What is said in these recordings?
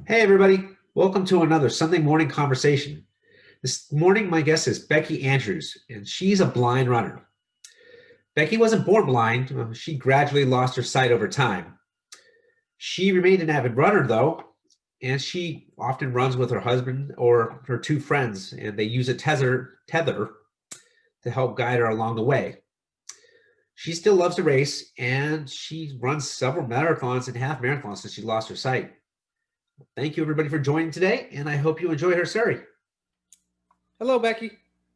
Hey, everybody. Welcome to another Sunday morning conversation. This morning, my guest is Becky Andrews, and she's a blind runner. Becky wasn't born blind. She gradually lost her sight over time. She remained an avid runner, though, and she often runs with her husband or her two friends, and they use a tether to help guide her along the way. She still loves to race, and she runs several marathons and half marathons since she lost her sight. Thank you, everybody, for joining today, and I hope you enjoy her story. Hello, Becky.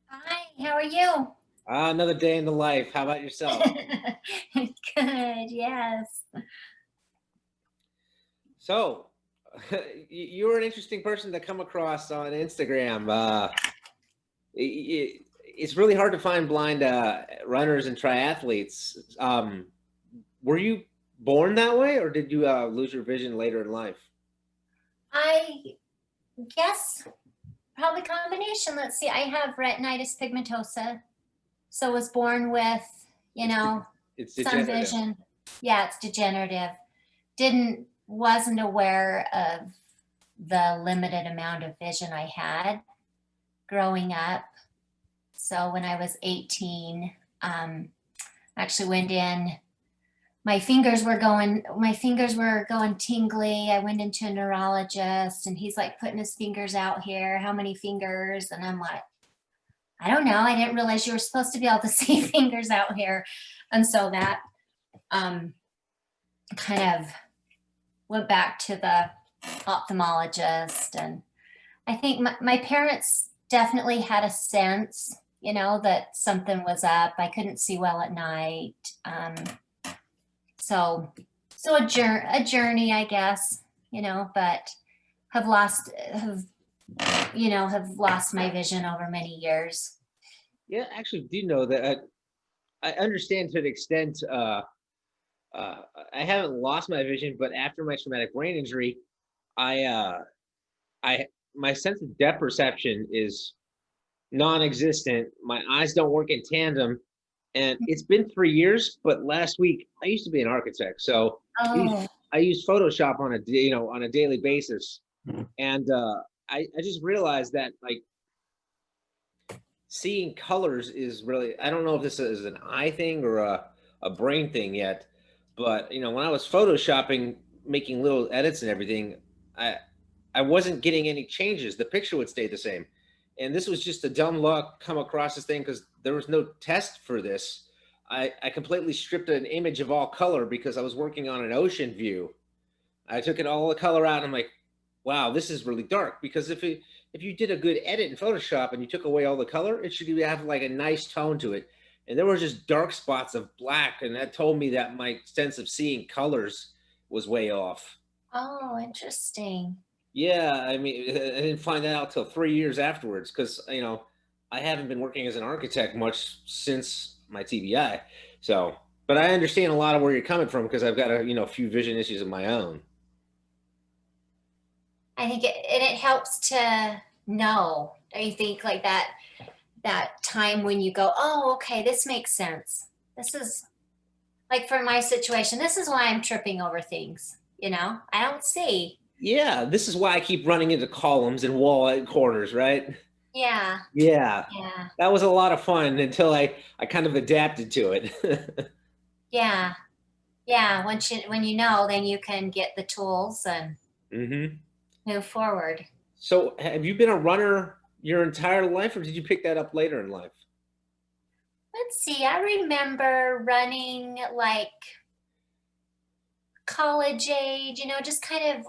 Hi, how are you? Another day in the life. How about yourself? Good, yes. So, you're an interesting person to come across on Instagram. It's really hard to find blind runners and triathletes. Were you born that way, or did you lose your vision later in life? I guess probably combination. Let's see, I have retinitis pigmentosa, so was born with, It's some degenerative. vision. Yeah, it's degenerative. Wasn't aware of the limited amount of vision I had growing up. So when I was 18, actually went in. My fingers were going tingly. I went into a neurologist and he's like putting his fingers out here. How many fingers? And I'm like, I don't know. I didn't realize you were supposed to be able to see fingers out here. And so that kind of went back to the ophthalmologist. And I think my parents definitely had a sense, that something was up. I couldn't see well at night. So a journey, I guess, but have lost my vision over many years. Yeah, actually, do you know that I understand to an extent. I haven't lost my vision, but after my traumatic brain injury, I I my sense of depth perception is non-existent. My eyes don't work in tandem, and it's been 3 years. But last week, I used to be an architect, so Oh, I use Photoshop on on a daily basis, and I just realized that like seeing colors is really, I don't know if this is an eye thing or a brain thing yet, but when I was photoshopping, making little edits and everything, I I wasn't getting any changes. The picture would stay the same. And this was just a dumb luck come across this thing because there was no test for this. I completely stripped an image of all color because I was working on an ocean view. I took it all the color out and I'm like, wow, this is really dark. Because if you did a good edit in Photoshop and you took away all the color, it should have like a nice tone to it. And there were just dark spots of black, and that told me that my sense of seeing colors was way off. oh, interesting. Yeah, I mean, I didn't find that out till 3 years afterwards because I haven't been working as an architect much since my TBI. So, but I understand a lot of where you're coming from because I've got a few vision issues of my own. I think it helps to know. Do you think like that time when you go, oh, okay, this makes sense. This is like for my situation, this is why I'm tripping over things. I don't see. Yeah, this is why I keep running into columns and wall corners, right? Yeah, Yeah, yeah, that was a lot of fun until I kind of adapted to it. yeah, yeah. When you know, then you can get the tools and hmm move forward. So, have you been a runner your entire life, or did you pick that up later in life? Let's see. I remember running like college age, just kind of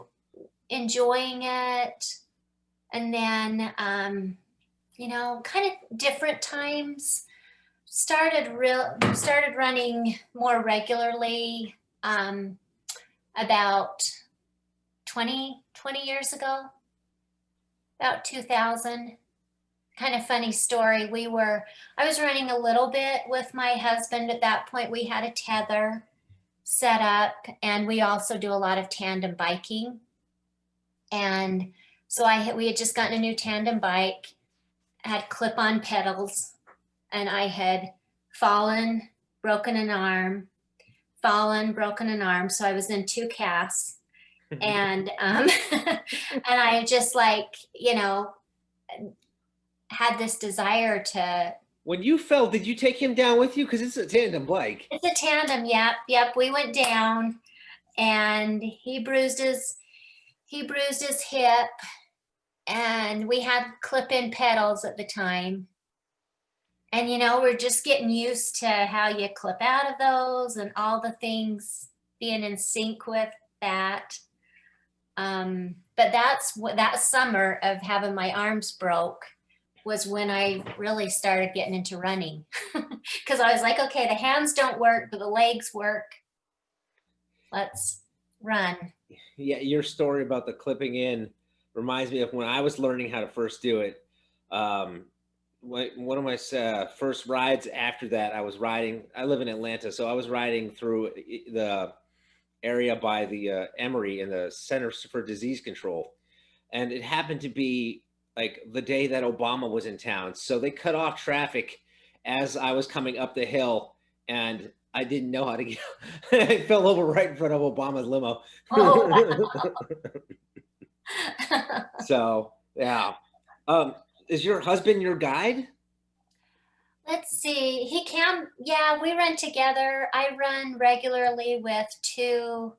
enjoying it. And then, kind of different times. Started running more regularly about 20 years ago, about 2000. Kind of funny story. I was running a little bit with my husband at that point. We had a tether set up, and we also do a lot of tandem biking. And so we had just gotten a new tandem bike, had clip-on pedals, and I had fallen, broken an arm, fallen, broken an arm. So I was in two casts. And and I just like, had this desire to. When you fell, did you take him down with you? Because it's a tandem bike. It's a tandem. Yep. We went down, and he bruised his hip, and we had clip-in pedals at the time. And we're just getting used to how you clip out of those and all the things being in sync with that. But that summer of having my arms broke was when I really started getting into running. Because I was like, okay, the hands don't work, but the legs work. Let's run. Yeah, your story about the clipping in reminds me of when I was learning how to first do it. One of my first rides after that, I live in Atlanta, so I was riding through the area by the Emory and the Centers for Disease Control. And it happened to be like the day that Obama was in town. So they cut off traffic as I was coming up the hill, and I didn't know how to get I fell over right in front of Obama's limo. Oh, wow. So, yeah. Is your husband your guide? Let's see. He can, yeah, we run together. I run regularly with two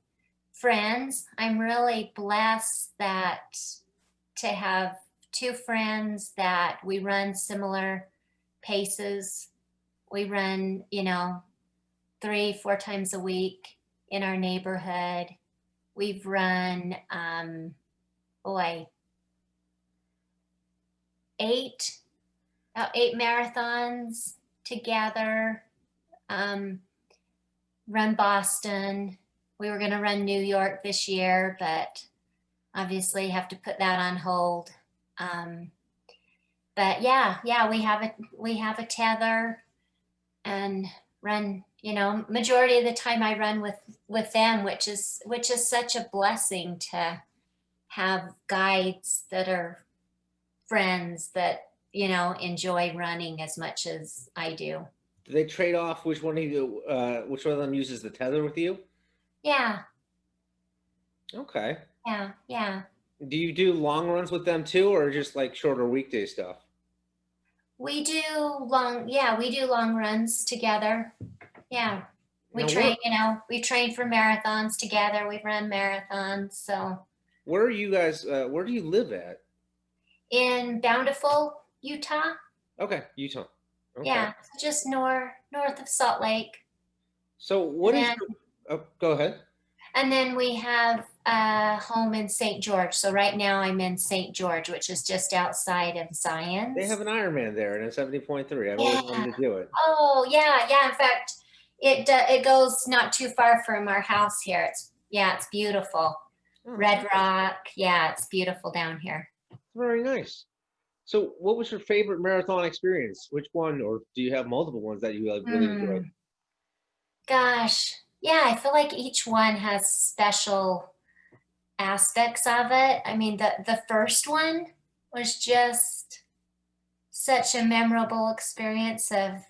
friends. I'm really blessed to have two friends that we run similar paces. We run, 3-4 times a week in our neighborhood. We've run, about 8 marathons together. Run Boston. We were going to run New York this year, but obviously have to put that on hold. But yeah, we have a tether and run. Majority of the time I run with them, which is such a blessing to have guides that are friends that enjoy running as much as I do. Do they trade off which one of them uses the tether with you? Yeah. Okay. Yeah. Do you do long runs with them too, or just like shorter weekday stuff? We do long runs together. Yeah. We train, we train for marathons together. We run marathons. So where are you guys, where do you live at? In Bountiful, Utah. Okay, Utah. Okay. Yeah, just north of Salt Lake. So go ahead. And then we have a home in St. George. So right now I'm in St. George, which is just outside of Zions. They have an Ironman there and a 70.3. I've always wanted to do it. Oh, yeah. In fact, it goes not too far from our house here. It's beautiful. Oh, Red Rock. Yeah, it's beautiful down here. Very nice. So what was your favorite marathon experience? Which one, or do you have multiple ones that you really enjoyed? Gosh. Yeah, I feel like each one has special aspects of it. I mean, the first one was just such a memorable experience of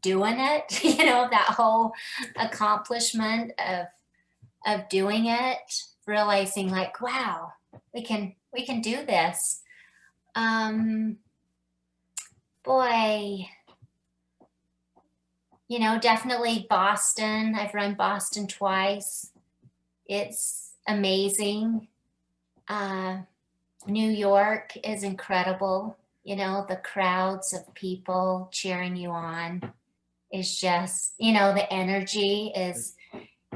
doing it, that whole accomplishment of doing it, realizing like, wow, we can do this. Boy, definitely Boston. I've run Boston twice. It's amazing. New York is incredible. The crowds of people cheering you on is just, the energy is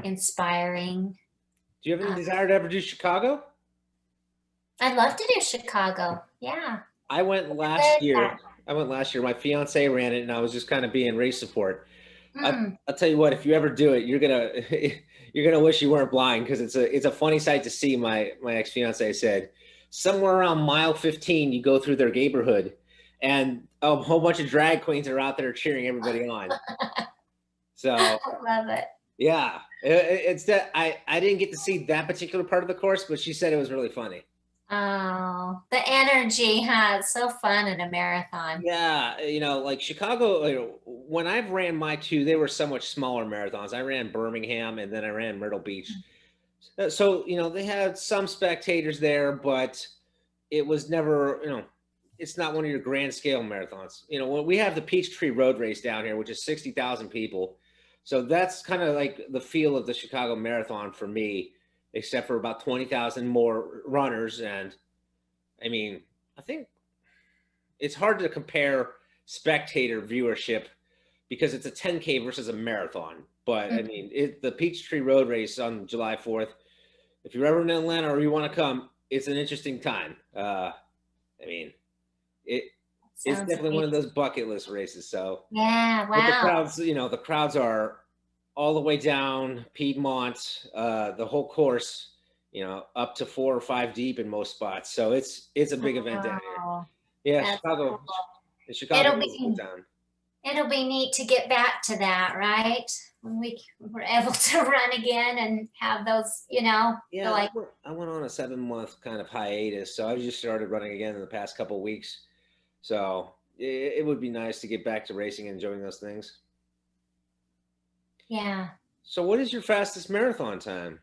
inspiring. Do you have any desire to ever do Chicago? I'd love to do Chicago. Yeah. I went last year. My fiance ran it, and I was just kind of being race support. I'll tell you what, if you ever do it, you're gonna wish you weren't blind, because it's a funny sight to see. My ex-fiance said somewhere around mile 15 you go through their neighborhood and a whole bunch of drag queens are out there cheering everybody on. So I love it. Yeah, it's that I didn't get to see that particular part of the course, but she said it was really funny. Oh, the energy, huh? It's so fun at a marathon. Yeah, like Chicago, when I've ran my two, they were so much smaller marathons. I ran Birmingham and then I ran Myrtle Beach. So, they had some spectators there, but it was never, it's not one of your grand scale marathons. When we have the Peachtree Road Race down here, which is 60,000 people. So that's kind of like the feel of the Chicago Marathon for me, except for about 20,000 more runners. And I mean, I think it's hard to compare spectator viewership because it's a 10K versus a marathon. But I mean, the Peachtree Road Race on July 4th, if you're ever in Atlanta or you want to come, it's an interesting time. I mean, it's definitely one of those bucket list races. So yeah, but the wow. crowds, the crowds are all the way down Piedmont, the whole course, up to 4 or 5 deep in most spots. So it's a big event down here. Wow, Yeah, that's Chicago. cool. Chicago is a cool town. It'll be neat to get back to that, right? When we're able to run again and have those, Yeah, like, I went on a 7-month kind of hiatus, so I just started running again in the past couple of weeks. So it would be nice to get back to racing and enjoying those things. yeah. So what is your fastest marathon time?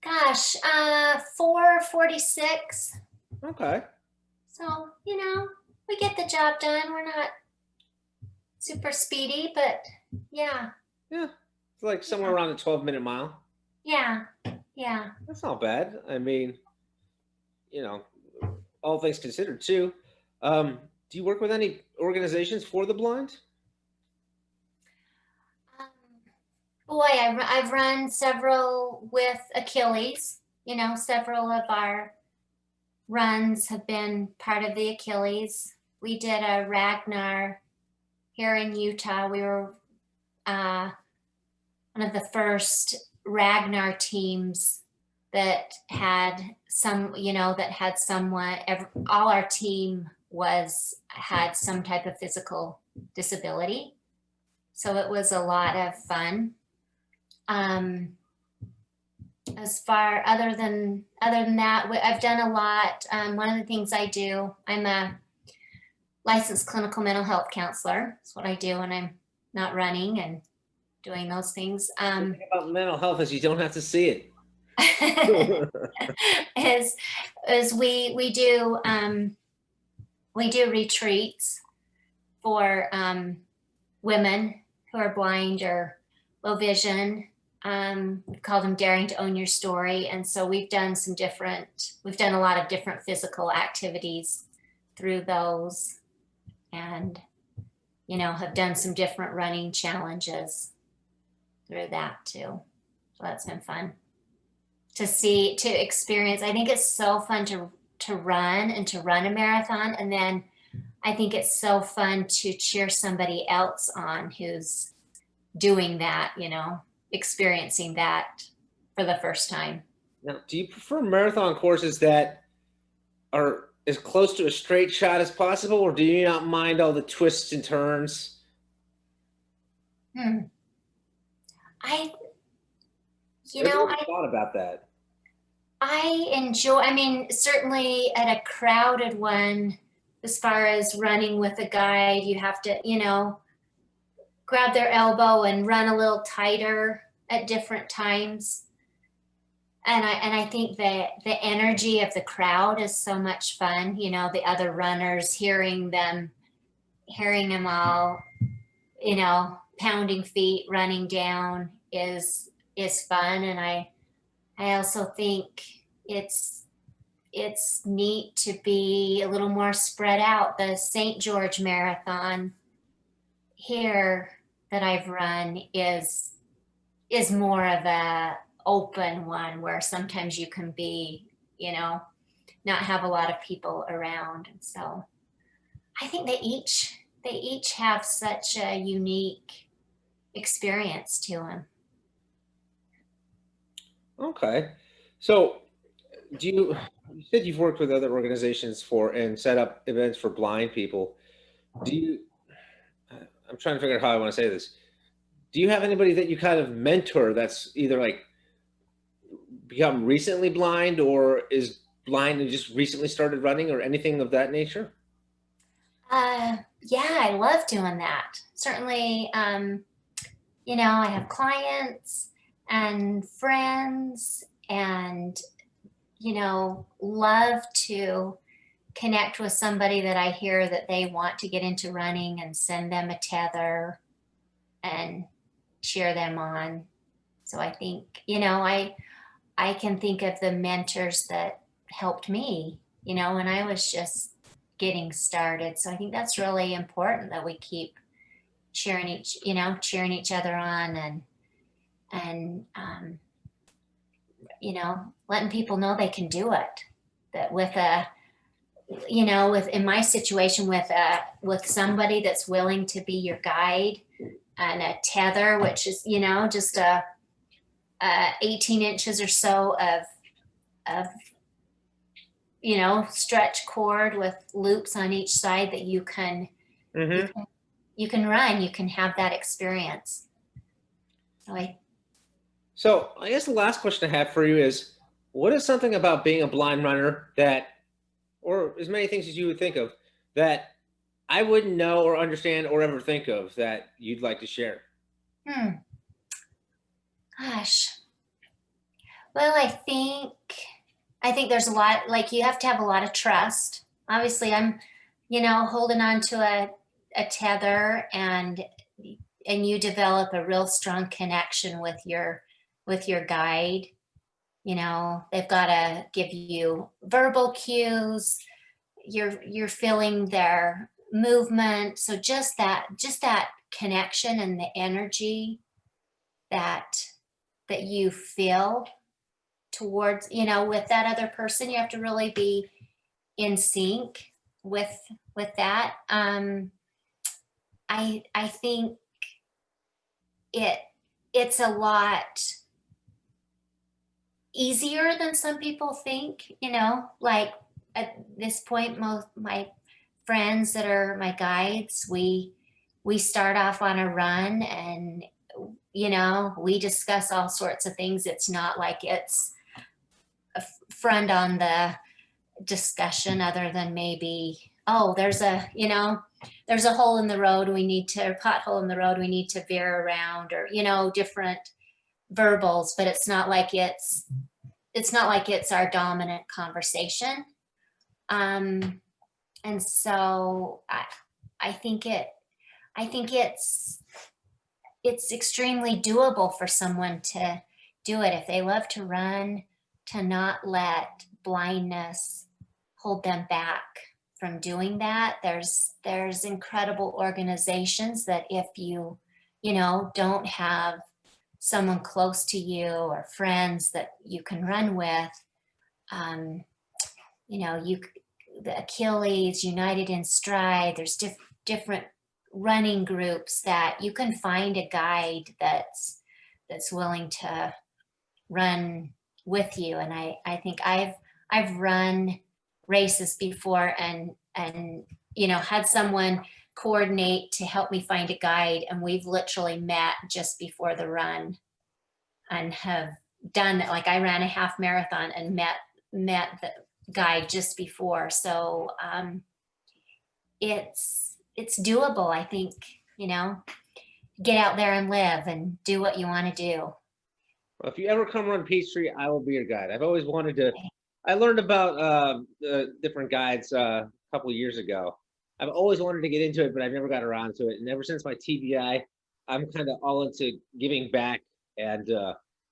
Gosh, 4:46. Okay. So, we get the job done. We're not super speedy, but yeah. Yeah, it's like somewhere around a 12-minute mile. Yeah. Yeah. That's not bad. I mean, all things considered too. Do you work with any organizations for the blind? Boy, I've run several with Achilles. Several of our runs have been part of the Achilles. We did a Ragnar here in Utah. We were one of the first Ragnar teams that had somewhat, all our team had some type of physical disability. So it was a lot of fun. Other than that, I've done a lot. One of the things I do, I'm a licensed clinical mental health counselor. That's what I do when I'm not running and doing those things. The thing about mental health is you don't have to see it. is we do retreats for Mm-hmm. women who are blind or low vision. We call them Daring to Own Your Story. And so we've done a lot of different physical activities through those, and, have done some different running challenges through that too. So that's been fun to experience. I think it's so fun to run and to run a marathon. And then I think it's so fun to cheer somebody else on who's doing that, experiencing that for the first time. Now, do you prefer marathon courses that are as close to a straight shot as possible, or do you not mind all the twists and turns? I thought about that. I enjoy, certainly at a crowded one, as far as running with a guide, you have to, grab their elbow and run a little tighter at different times. And I think that the energy of the crowd is so much fun. The other runners, hearing them all, pounding feet, running down is fun. And I also think it's neat to be a little more spread out. The St. George Marathon here that I've run is more of a open one, where sometimes you can be, not have a lot of people around. And so I think they each have such a unique experience to them. Okay. So you said you've worked with other organizations and set up events for blind people. I'm trying to figure out how I want to say this. Do you have anybody that you kind of mentor that's either like become recently blind or is blind and just recently started running, or anything of that nature? Yeah, I love doing that. Certainly, I have clients. and friends, and, you know, love to connect with somebody that I hear that they want to get into running and send them a tether and cheer them on. So I think, you know, I can think of the mentors that helped me, you know, when I was just getting started. So I think that's really important that we keep cheering each other on, and you know, letting people know they can do it. That with a, you know, with in my situation with somebody that's willing to be your guide, and a tether, which is, you know, just a 18 inches or so of, you know, stretch cord with loops on each side that you can, Mm-hmm. you can run, you can have that experience. So I guess the last question I have for you is, what is something about being a blind runner that, or as many things as you would think of, that I wouldn't know or understand or ever think of that you'd like to share? Gosh. Well, I think there's a lot, like you have to have a lot of trust. Obviously, I'm, you know, holding on to a tether, and you develop a real strong connection with your guide. You know, they've got to give you verbal cues. You're feeling their movement. So just that connection and the energy that you feel towards, you know, with that other person, you have to really be in sync with that. I think it's a lot easier than some people think, you know, like at this point, most my friends that are my guides, we start off on a run, and, you know, we discuss all sorts of things. It's not like it's a friend on the discussion, other than maybe, oh, there's a, you know, there's a hole in the road, we need to, or pothole in the road, we need to veer around, or, you know, different verbals. But it's not like it's our dominant conversation. And so I think it's extremely doable for someone to do it if they love to run, to not let blindness hold them back from doing that. There's incredible organizations that if you know, don't have someone close to you or friends that you can run with, you know, the Achilles, United in Stride, there's different running groups that you can find a guide that's willing to run with you. And I think I've run races before, and you know, had someone coordinate to help me find a guide, and we've literally met just before the run and have done that. Like I ran a half marathon and met the guide just before. So it's doable. I think, you know, get out there and live and do what you want to do. Well, if you ever come run Peachtree, I will be your guide. I've always wanted to. I learned about different guides a couple of years ago. I've always wanted to get into it, but I've never got around to it. And ever since my TBI, I'm kind of all into giving back and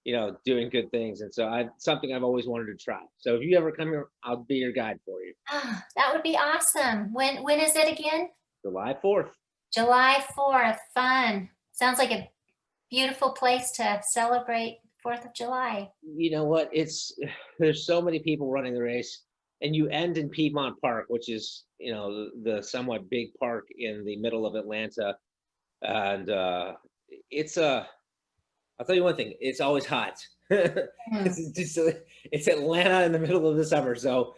you know, doing good things. And so something I've always wanted to try. So if you ever come here, I'll be your guide for you. Oh, that would be awesome. When is it again? July 4th. July 4th. Fun. Sounds like a beautiful place to celebrate 4th of July. You know what? There's so many people running the race, and you end in Piedmont Park, which is, you know, the somewhat big park in the middle of Atlanta. And I'll tell you one thing, it's always hot. It's Atlanta in the middle of the summer, so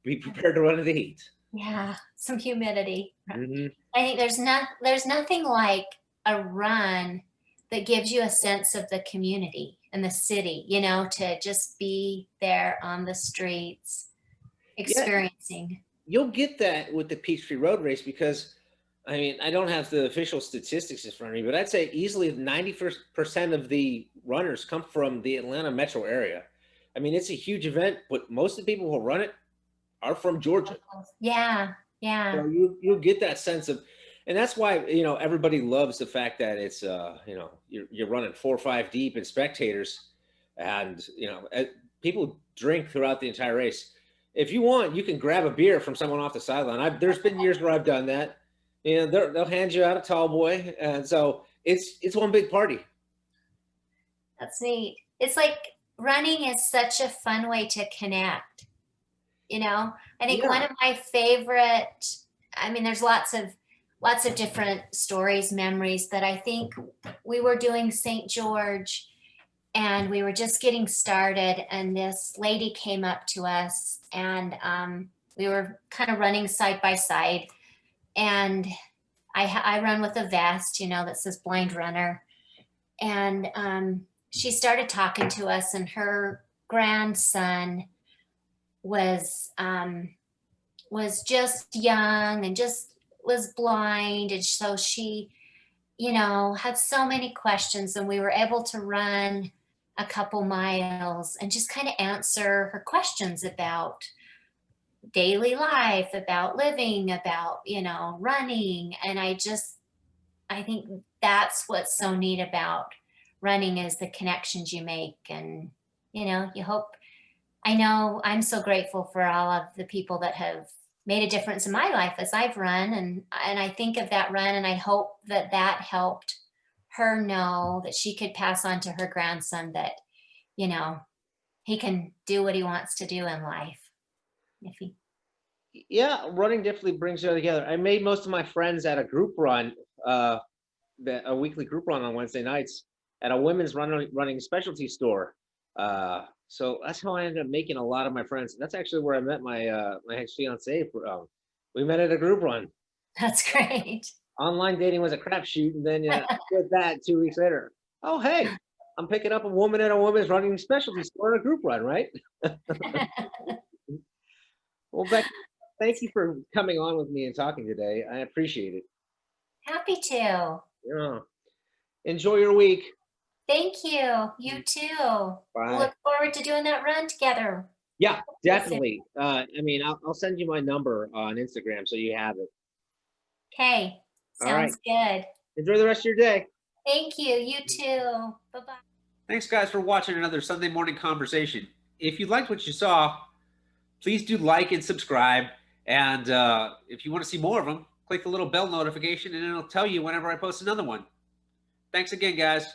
be prepared to run in the heat. Yeah, some humidity. Mm-hmm. I think there's nothing like a run that gives you a sense of the community and the city, you know, to just be there on the streets experiencing. Yeah, you'll get that with the Peachtree Road Race, because I mean, I don't have the official statistics in front of me, but I'd say easily 90% of the runners come from the Atlanta metro area. I mean, it's a huge event, but most of the people who run it are from Georgia. Yeah, yeah. So you'll get that sense of, and that's why, you know, everybody loves the fact that it's, you know, you're running 4 or 5 deep in spectators, and you know, people drink throughout the entire race. If you want, you can grab a beer from someone off the sideline. There's been years where I've done that. You know, they'll hand you out a tall boy, and so it's one big party. That's neat. It's like running is such a fun way to connect. You know, I think one Yeah. of my favorite, I mean, there's lots of different stories, memories, but I think we were doing St. George and we were just getting started, and this lady came up to us, and we were kind of running side by side, and I run with a vest, you know, that says blind runner. And she started talking to us, and her grandson was just young and just was blind, and so she, you know, had so many questions, and we were able to run a couple miles and just kind of answer her questions about daily life, about living, about, you know, running. And I think that's what's so neat about running, is the connections you make. And, you know, you hope, I know I'm so grateful for all of the people that have made a difference in my life as I've run. And I think of that run, and I hope that that helped her know that she could pass on to her grandson that, you know, he can do what he wants to do in life. If he, Yeah, running definitely brings you together. I made most of my friends at a group run, a weekly group run on Wednesday nights at a women's running specialty store. So that's how I ended up making a lot of my friends. That's actually where I met my ex fiance. We met at a group run. that's great. Online dating was a crapshoot, and then with that 2 weeks later, oh hey, I'm picking up a woman at a women's running specialty store at a group run, right? Well, Becky, thank you for coming on with me and talking today. I appreciate it. Happy to. Yeah. Enjoy your week. Thank you. You too. Bye. Look forward to doing that run together. Yeah, definitely. I mean, I'll send you my number on Instagram so you have it. Okay. All right. Sounds good. Enjoy the rest of your day. Thank you. You too. Bye-bye. Thanks, guys, for watching another Sunday morning conversation. If you liked what you saw, please do like and subscribe. And if you want to see more of them, click the little bell notification, and it'll tell you whenever I post another one. Thanks again, guys.